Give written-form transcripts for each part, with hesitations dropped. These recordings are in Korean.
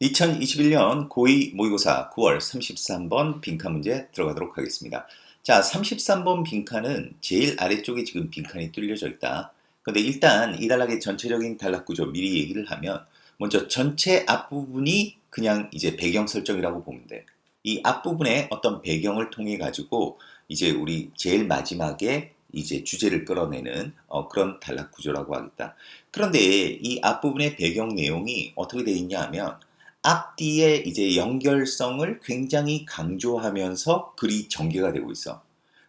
2021년 고2 모의고사 9월 33번 빈칸 문제 들어가도록 하겠습니다. 자, 33번 빈칸은 제일 아래쪽에 지금 빈칸이 뚫려져 있다. 근데 일단 이 단락의 전체적인 단락 구조 미리 얘기를 하면 먼저 전체 앞부분이 그냥 이제 배경 설정이라고 보면 돼. 이 앞부분에 어떤 배경을 통해 가지고 이제 우리 제일 마지막에 이제 주제를 끌어내는 그런 단락 구조라고 하겠다. 그런데 이 앞부분의 배경 내용이 어떻게 되어 있냐 하면 앞뒤의 이제 연결성을 굉장히 강조하면서 글이 전개가 되고 있어.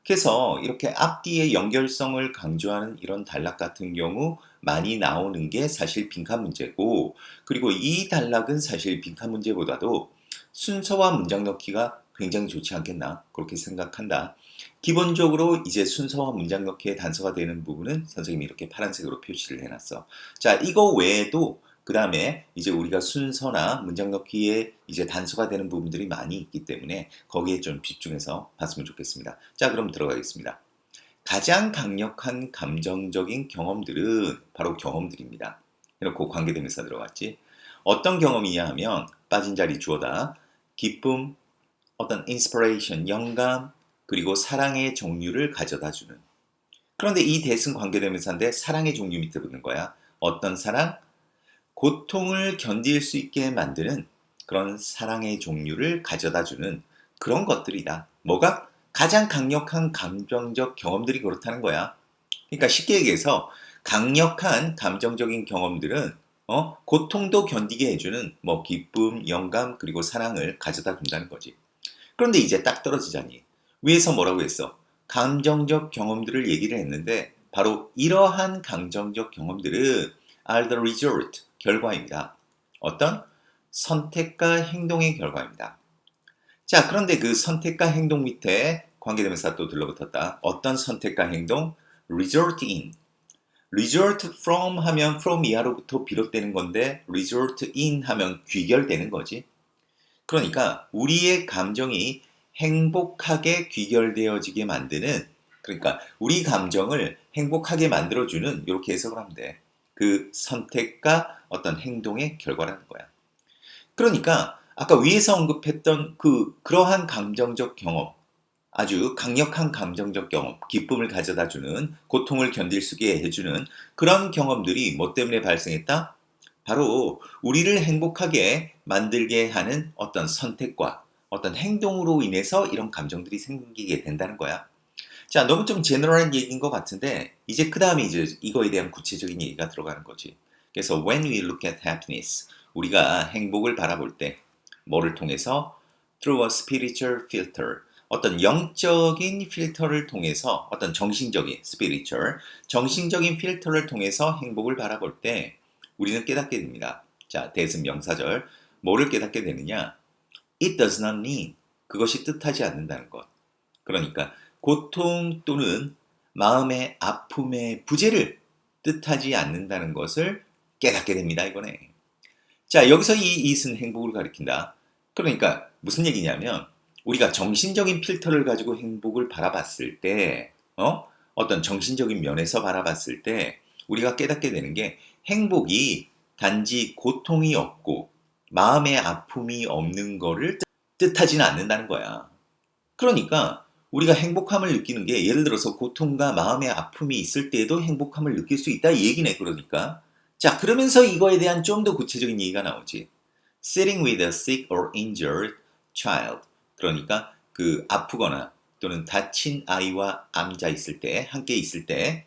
그래서 이렇게 앞뒤의 연결성을 강조하는 이런 단락 같은 경우 많이 나오는 게 사실 빈칸 문제고, 그리고 이 단락은 사실 빈칸 문제보다도 순서와 문장 넣기가 굉장히 좋지 않겠나 그렇게 생각한다. 기본적으로 이제 순서와 문장 넣기에 단서가 되는 부분은 선생님이 이렇게 파란색으로 표시를 해놨어. 자, 이거 외에도 그 다음에 이제 우리가 순서나 문장 넣기에 이제 단서가 되는 부분들이 많이 있기 때문에 거기에 좀 집중해서 봤으면 좋겠습니다. 자, 그럼 들어가겠습니다. 가장 강력한 감정적인 경험들은 바로 경험들입니다. 이렇게 관계대명사 들어갔지. 어떤 경험이냐 하면 빠진 자리 주어다. 기쁨, 어떤 inspiration, 영감, 그리고 사랑의 종류를 가져다 주는. 그런데 이 대승 관계대명사인데 사랑의 종류 밑에 붙는 거야. 어떤 사랑? 고통을 견딜 수 있게 만드는 그런 사랑의 종류를 가져다 주는 그런 것들이다. 뭐가? 가장 강력한 감정적 경험들이 그렇다는 거야. 그러니까 쉽게 얘기해서 강력한 감정적인 경험들은 고통도 견디게 해주는 뭐 기쁨, 영감, 그리고 사랑을 가져다 준다는 거지. 그런데 이제 딱 떨어지자니. 위에서 뭐라고 했어? 감정적 경험들을 얘기를 했는데 바로 이러한 감정적 경험들은 are the result, 결과입니다. 어떤? 선택과 행동의 결과입니다. 자, 그런데 그 선택과 행동 밑에 관계대명사 또 들러붙었다. 어떤 선택과 행동? result in. result from 하면 from 이하로부터 비롯되는 건데 result in 하면 귀결되는 거지. 그러니까 우리의 감정이 행복하게 귀결되어지게 만드는, 그러니까 우리 감정을 행복하게 만들어주는, 이렇게 해석을 하면 돼. 그 선택과 어떤 행동의 결과라는 거야. 그러니까 아까 위에서 언급했던 그러한 감정적 경험, 아주 강력한 감정적 경험, 기쁨을 가져다주는, 고통을 견딜 수 있게 해주는 그런 경험들이 뭐 때문에 발생했다? 바로 우리를 행복하게 만들게 하는 어떤 선택과 어떤 행동으로 인해서 이런 감정들이 생기게 된다는 거야. 자, 너무 좀 제너럴한 얘기인 것 같은데 이제 그 다음에 이제 이거에 대한 구체적인 얘기가 들어가는 거지. 그래서 when we look at happiness, 우리가 행복을 바라볼 때 뭐를 통해서? through a spiritual filter, 어떤 영적인 필터를 통해서, 어떤 정신적인 spiritual, 정신적인 필터를 통해서 행복을 바라볼 때 우리는 깨닫게 됩니다. 자, 대승 명사절. 뭐를 깨닫게 되느냐? It does not mean, 그것이 뜻하지 않는다는 것. 그러니까 고통 또는 마음의 아픔의 부재를 뜻하지 않는다는 것을 깨닫게 됩니다. 이거네. 자, 여기서 이 it은 행복을 가리킨다. 그러니까 무슨 얘기냐면 우리가 정신적인 필터를 가지고 행복을 바라봤을 때 어떤 정신적인 면에서 바라봤을 때 우리가 깨닫게 되는 게 행복이 단지 고통이 없고 마음의 아픔이 없는 거를 뜻하지는 않는다는 거야. 그러니까 우리가 행복함을 느끼는 게 예를 들어서 고통과 마음의 아픔이 있을 때에도 행복함을 느낄 수 있다 이 얘기네. 그러니까 자, 그러면서 이거에 대한 좀 더 구체적인 얘기가 나오지. Sitting with a sick or injured child, 그러니까 그 아프거나 또는 다친 아이와 앉아 있을 때, 함께 있을 때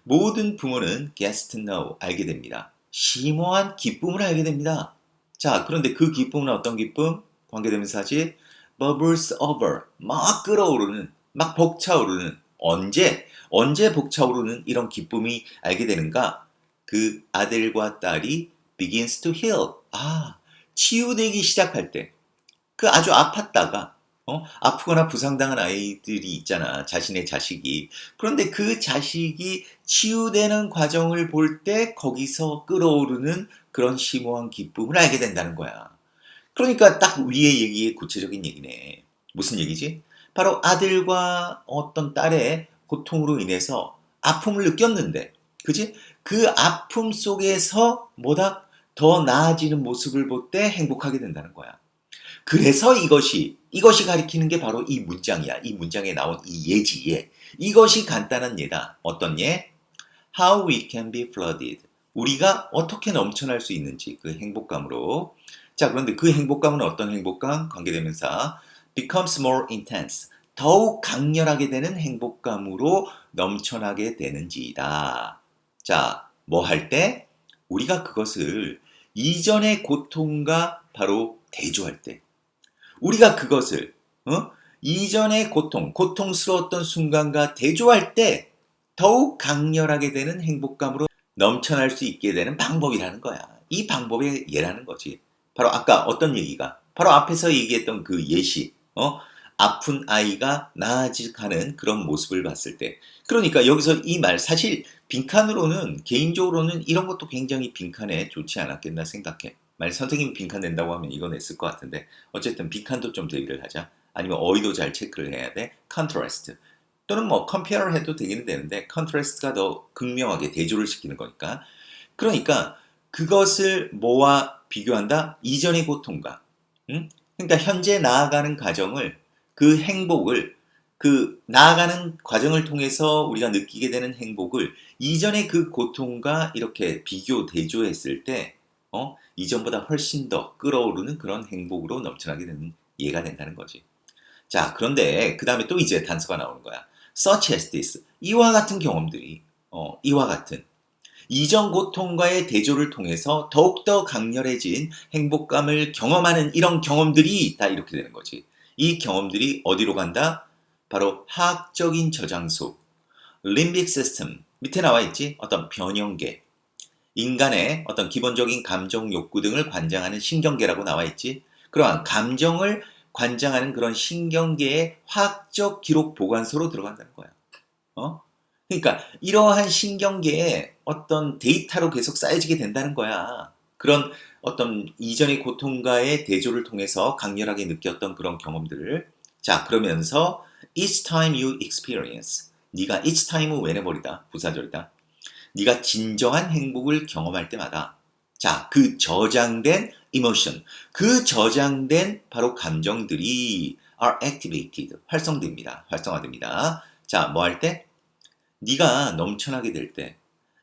모든 부모는 gets to know, 알게 됩니다. 심오한 기쁨을 알게 됩니다. 자, 그런데 그 기쁨은 어떤 기쁨? 관계대명사지. bubbles over, 막 끓어오르는, 막 벅차오르는. 언제 벅차오르는 이런 기쁨이 알게 되는가? 그 아들과 딸이 begins to heal. 치유되기 시작할 때. 그 아주 아팠다가 아프거나 부상당한 아이들이 있잖아. 자신의 자식이. 그런데 그 자식이 치유되는 과정을 볼 때 거기서 끓어오르는 그런 심오한 기쁨을 알게 된다는 거야. 그러니까 딱 위의 얘기의 구체적인 얘기네. 무슨 얘기지? 바로 아들과 어떤 딸의 고통으로 인해서 아픔을 느꼈는데, 그지? 그 아픔 속에서 뭐다? 더 나아지는 모습을 볼 때 행복하게 된다는 거야. 그래서 이것이 가리키는 게 바로 이 문장이야. 이 문장에 나온 이 예지예. 이것이 간단한 예다. 어떤 예? How we can be flooded. 우리가 어떻게 넘쳐날 수 있는지 그 행복감으로. 자, 그런데 그 행복감은 어떤 행복감? 관계대명사 becomes more intense. 더욱 강렬하게 되는 행복감으로 넘쳐나게 되는지이다. 자, 뭐 할 때? 우리가 그것을 이전의 고통과 바로 대조할 때. 우리가 그것을 이전의 고통스러웠던 순간과 대조할 때 더욱 강렬하게 되는 행복감으로 넘쳐날 수 있게 되는 방법이라는 거야. 이 방법의 예라는 거지. 바로 아까 어떤 얘기가 바로 앞에서 얘기했던 그 예시, 아픈 아이가 나아지가는 그런 모습을 봤을 때. 그러니까 여기서 이 말 사실 빈칸으로는 개인적으로는 이런 것도 굉장히 빈칸에 좋지 않았겠나 생각해. 만약 선생님이 빈칸 낸다고 하면 이거 냈을 것 같은데 어쨌든 빈칸도 좀 대비를 하자. 아니면 어휘도 잘 체크를 해야 돼. contrast 또는 뭐 compare를 해도 되기는 되는데 contrast가 더 극명하게 대조를 시키는 거니까. 그러니까 그것을 뭐와 비교한다? 이전의 고통과. 그러니까 현재 나아가는 과정을 그 행복을 그 나아가는 과정을 통해서 우리가 느끼게 되는 행복을 이전의 그 고통과 이렇게 비교 대조했을 때 이전보다 훨씬 더 끌어오르는 그런 행복으로 넘쳐나게 되는 예가 된다는 거지. 자, 그런데 그 다음에 또 이제 단서가 나오는 거야. such as this. 이와 같은 경험들이, 이와 같은 이전 고통과의 대조를 통해서 더욱더 강렬해진 행복감을 경험하는 이런 경험들이 다 이렇게 되는 거지. 이 경험들이 어디로 간다? 바로 화학적인 저장소, limbic system, 밑에 나와 있지? 어떤 변형계, 인간의 어떤 기본적인 감정 욕구 등을 관장하는 신경계라고 나와 있지? 그러한 감정을 관장하는 그런 신경계의 화학적 기록 보관소로 들어간다는 거야. 그러니까 이러한 신경계에 어떤 데이터로 계속 쌓여지게 된다는 거야. 그런 어떤 이전의 고통과의 대조를 통해서 강렬하게 느꼈던 그런 경험들을. 자, 그러면서 each time you experience. 네가 each time은 whenever이다. 부사절이다. 네가 진정한 행복을 경험할 때마다 자, 그 저장된 emotion, 그 저장된 바로 감정들이 are activated, 활성화됩니다. 자, 뭐 할 때? 네가 넘쳐나게 될 때,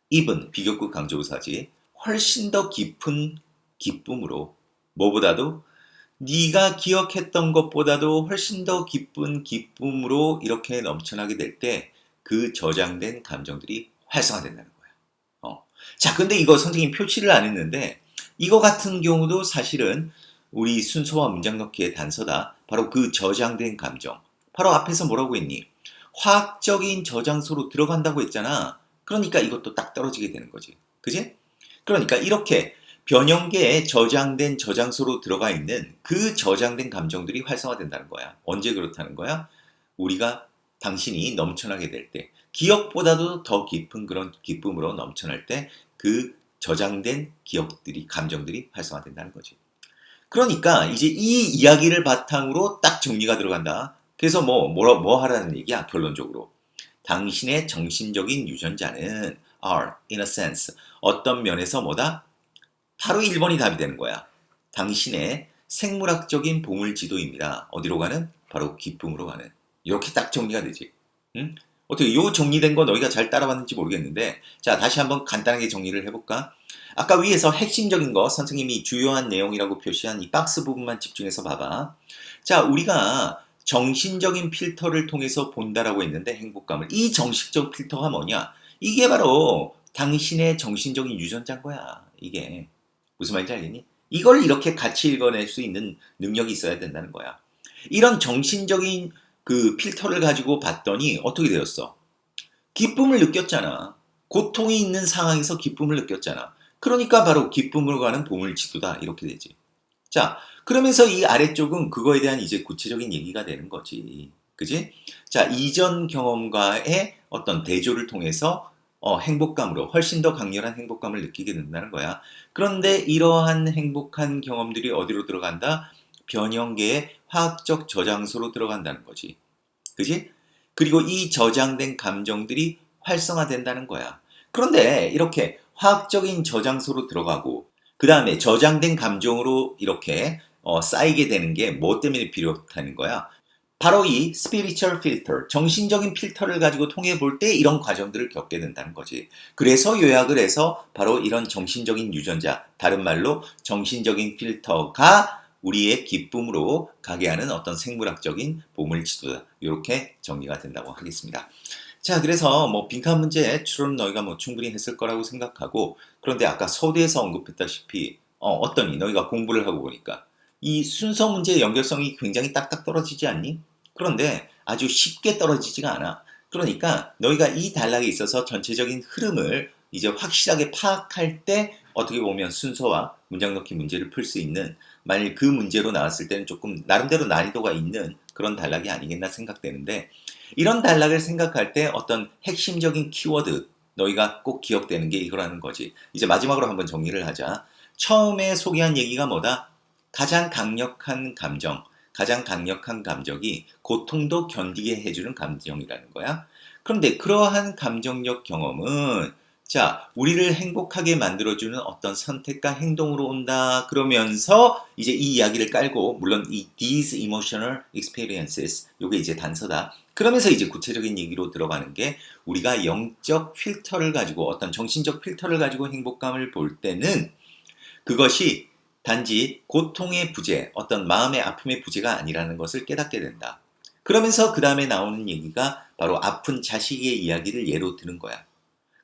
even, 비교급 강조부사지, 훨씬 더 깊은 기쁨으로, 뭐보다도 네가 기억했던 것보다도 훨씬 더 기쁜 기쁨으로 이렇게 넘쳐나게 될 때 그 저장된 감정들이 활성화된다는 거야. 자, 근데 이거 선생님 표시를 안 했는데 이거 같은 경우도 사실은 우리 순서와 문장 넣기의 단서다. 바로 그 저장된 감정. 바로 앞에서 뭐라고 했니? 화학적인 저장소로 들어간다고 했잖아. 그러니까 이것도 딱 떨어지게 되는 거지. 그지? 그러니까 이렇게 변형계에 저장된 저장소로 들어가 있는 그 저장된 감정들이 활성화된다는 거야. 언제 그렇다는 거야? 우리가 당신이 넘쳐나게 될 때, 기억보다도 더 깊은 그런 기쁨으로 넘쳐날 때 그 저장된 기억들이, 감정들이 활성화된다는 거지. 그러니까 이제 이 이야기를 바탕으로 딱 정리가 들어간다. 그래서 뭐 하라는 얘기야, 결론적으로. 당신의 정신적인 유전자는 are, in a sense, 어떤 면에서 뭐다? 바로 1번이 답이 되는 거야. 당신의 생물학적인 보물지도입니다. 어디로 가는? 바로 기쁨으로 가는. 이렇게 딱 정리가 되지. 응? 어떻게 요 정리된 거 너희가 잘 따라왔는지 모르겠는데 자, 다시 한번 간단하게 정리를 해볼까? 아까 위에서 핵심적인 거 선생님이 주요한 내용이라고 표시한 이 박스 부분만 집중해서 봐봐. 자, 우리가 정신적인 필터를 통해서 본다라고 했는데 행복감을. 이 정식적 필터가 뭐냐? 이게 바로 당신의 정신적인 유전자인 거야. 이게. 무슨 말인지 알겠니? 이걸 이렇게 같이 읽어낼 수 있는 능력이 있어야 된다는 거야. 이런 정신적인 그 필터를 가지고 봤더니 어떻게 되었어? 기쁨을 느꼈잖아. 고통이 있는 상황에서 기쁨을 느꼈잖아. 그러니까 바로 기쁨으로 가는 보물지도다. 이렇게 되지. 자, 그러면서 이 아래쪽은 그거에 대한 이제 구체적인 얘기가 되는 거지. 그지? 자, 이전 경험과의 어떤 대조를 통해서 행복감으로 훨씬 더 강렬한 행복감을 느끼게 된다는 거야. 그런데 이러한 행복한 경험들이 어디로 들어간다? 변형계의 화학적 저장소로 들어간다는 거지. 그지? 그리고 이 저장된 감정들이 활성화된다는 거야. 그런데 이렇게 화학적인 저장소로 들어가고 그 다음에 저장된 감정으로 이렇게 쌓이게 되는 게 뭐 때문에 비롯하는 거야? 바로 이 spiritual filter, 정신적인 필터를 가지고 통해 볼 때 이런 과정들을 겪게 된다는 거지. 그래서 요약을 해서 바로 이런 정신적인 유전자, 다른 말로 정신적인 필터가 우리의 기쁨으로 가게 하는 어떤 생물학적인 보물지도다. 이렇게 정리가 된다고 하겠습니다. 자, 그래서 뭐 빈칸 문제 추론 너희가 뭐 충분히 했을 거라고 생각하고, 그런데 아까 서두에서 언급했다시피 어떠니? 너희가 공부를 하고 보니까 이 순서 문제의 연결성이 굉장히 딱딱 떨어지지 않니? 그런데 아주 쉽게 떨어지지가 않아. 그러니까 너희가 이 단락에 있어서 전체적인 흐름을 이제 확실하게 파악할 때 어떻게 보면 순서와 문장 넣기 문제를 풀 수 있는, 만일 그 문제로 나왔을 때는 조금 나름대로 난이도가 있는 그런 단락이 아니겠나 생각되는데, 이런 단락을 생각할 때 어떤 핵심적인 키워드 너희가 꼭 기억되는 게 이거라는 거지. 이제 마지막으로 한번 정리를 하자. 처음에 소개한 얘기가 뭐다? 가장 강력한 감정, 가장 강력한 감정이 고통도 견디게 해주는 감정이라는 거야. 그런데 그러한 감정적 경험은 자, 우리를 행복하게 만들어주는 어떤 선택과 행동으로 온다. 그러면서 이제 이 이야기를 깔고, 물론 이 these emotional experiences, 요게 이제 단서다. 그러면서 이제 구체적인 얘기로 들어가는 게, 우리가 영적 필터를 가지고, 어떤 정신적 필터를 가지고 행복감을 볼 때는 그것이 단지 고통의 부재, 어떤 마음의 아픔의 부재가 아니라는 것을 깨닫게 된다. 그러면서 그 다음에 나오는 얘기가 바로 아픈 자식의 이야기를 예로 드는 거야.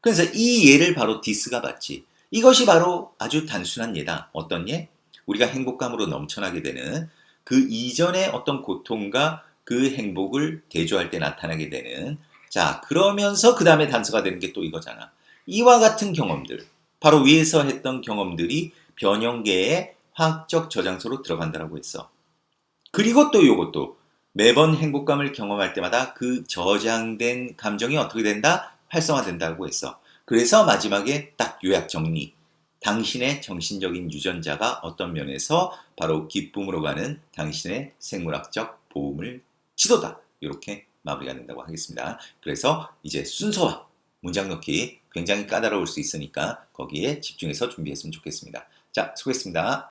그래서 이 예를 바로 디스가 봤지. 이것이 바로 아주 단순한 예다. 어떤 예? 우리가 행복감으로 넘쳐나게 되는 그 이전의 어떤 고통과 그 행복을 대조할 때 나타나게 되는, 자, 그러면서 그 다음에 단서가 되는 게 또 이거잖아. 이와 같은 경험들, 바로 위에서 했던 경험들이 변형계의 화학적 저장소로 들어간다고 했어. 그리고 또 이것도 매번 행복감을 경험할 때마다 그 저장된 감정이 어떻게 된다? 활성화된다고 했어. 그래서 마지막에 딱 요약 정리. 당신의 정신적인 유전자가 어떤 면에서 바로 기쁨으로 가는 당신의 생물학적 보물 지도다. 이렇게 마무리가 된다고 하겠습니다. 그래서 이제 순서와 문장 넣기 굉장히 까다로울 수 있으니까 거기에 집중해서 준비했으면 좋겠습니다. 자, 수고했습니다.